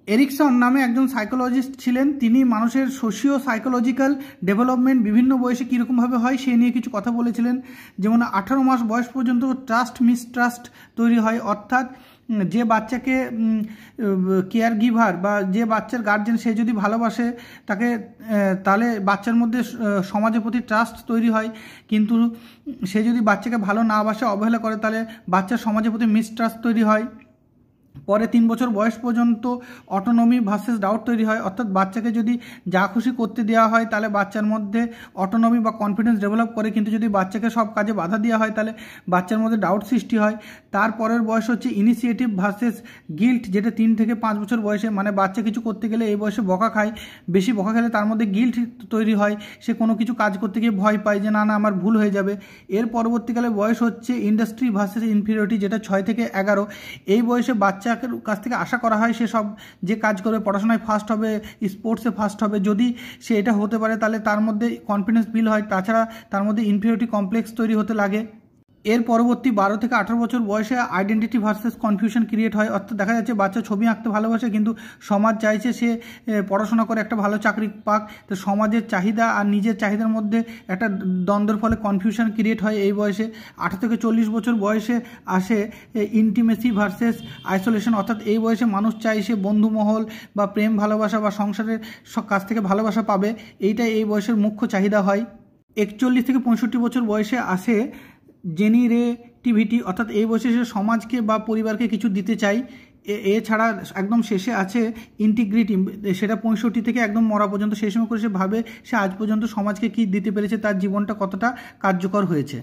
Ericsson নামে একজন psychologist ছিলেন। তিনি মানুষের সোশিও সাইকোলজিক্যাল ডেভেলপমেন্ট বিভিন্ন বয়সে কীরকমভাবে হয় সেই নিয়ে কিছু কথা বলেছিলেন। যেমন 18 মাস বয়স পর্যন্ত ট্রাস্ট মিসট্রাস্ট তৈরি হয়, অর্থাৎ যে বাচ্চাকে কেয়ার গিভার বা যে বাচ্চার গার্জেন সে যদি ভালোবাসে তাকে, তাহলে বাচ্চার মধ্যে সমাজের প্রতি ট্রাস্ট তৈরি হয়। কিন্তু সে যদি বাচ্চাকে ভালো না বাসে, অবহেলা করে, তাহলে বাচ্চার সমাজের প্রতি মিসট্রাস্ট তৈরি হয়। পরে 3 বছর বয়স পর্যন্ত অটোনমি ভার্সেস ডাউট তৈরি হয়, অর্থাৎ বাচ্চাকে যদি যা খুশি করতে দেওয়া হয় তাহলে বাচ্চার মধ্যে অটোনমি বা কনফিডেন্স ডেভেলপ করে, কিন্তু যদি বাচ্চাকে সব কাজে বাধা দেওয়া হয় তাহলে বাচ্চার মধ্যে ডাউট সৃষ্টি হয়। তারপরের বয়স হচ্ছে ইনিশিয়েটিভ ভার্সেস গিল্ট, যেটা 3 থেকে 5 বছর বয়সে, মানে বাচ্চা কিছু করতে গেলে এই বয়সে বকা খায়, বেশি বকা খেলে তার মধ্যে গিল্ট তৈরি হয়, সে কোনো কিছু কাজ করতে গিয়ে ভয় পায় যে না না আমার ভুল হয়ে যাবে। এর পরবর্তীকালে বয়স হচ্ছে ইন্ডাস্ট্রি ভার্সেস ইনফিরিয়রিটি, যেটা 6 থেকে 11। এই বয়সে বাচ্চাকে কাছ থেকে আশা করা হয় সে সব যে কাজ করবে, পড়াশোনায় ফার্স্ট হবে, স্পোর্টসে ফার্স্ট হবে। যদি সে এটা হতে পারে তাহলে তার মধ্যে কনফিডেন্স বিল্ড হয়, তাছাড়া তার মধ্যে ইনফিরিয়রিটি কমপ্লেক্স তৈরি হতে লাগে। এর পরবর্তী 12 থেকে 18 বছর বয়সে আইডেন্টিটি ভার্সেস কনফিউশন ক্রিয়েট হয়, অর্থাৎ দেখা যাচ্ছে বাচ্চা ছবি আঁকতে ভালোবাসে কিন্তু সমাজ চাইছে সে পড়াশোনা করে একটা ভালো চাকরি পাক, তো সমাজের চাহিদা আর নিজের চাহিদার মধ্যে একটা দ্বন্দ্বের ফলে কনফিউশন ক্রিয়েট হয় এই বয়সে। 18 থেকে 40 বছর বয়সে আসে ইন্টিমেসি ভার্সেস আইসোলেশন, অর্থাৎ এই বয়সে মানুষ চাইছে বন্ধুমহল বা প্রেম ভালোবাসা বা সংসারের কাছ থেকে ভালোবাসা পাবে, এইটাই এই বয়সের মুখ্য চাহিদা হয়। 41 থেকে 65 বছর বয়সে আসে জেনারেটিভিটি, অর্থাৎ এই বয়সে সে সমাজকে বা পরিবারকে কিছু দিতে চাই। এছাড়া একদম শেষে আছে ইন্টিগ্রিটি, সেটা 65 থেকে একদম মরা পর্যন্ত, সেই সময় করে সে ভাবে সে আজ পর্যন্ত সমাজকে কী দিতে পেরেছে, তার জীবনটা কতটা কার্যকর হয়েছে।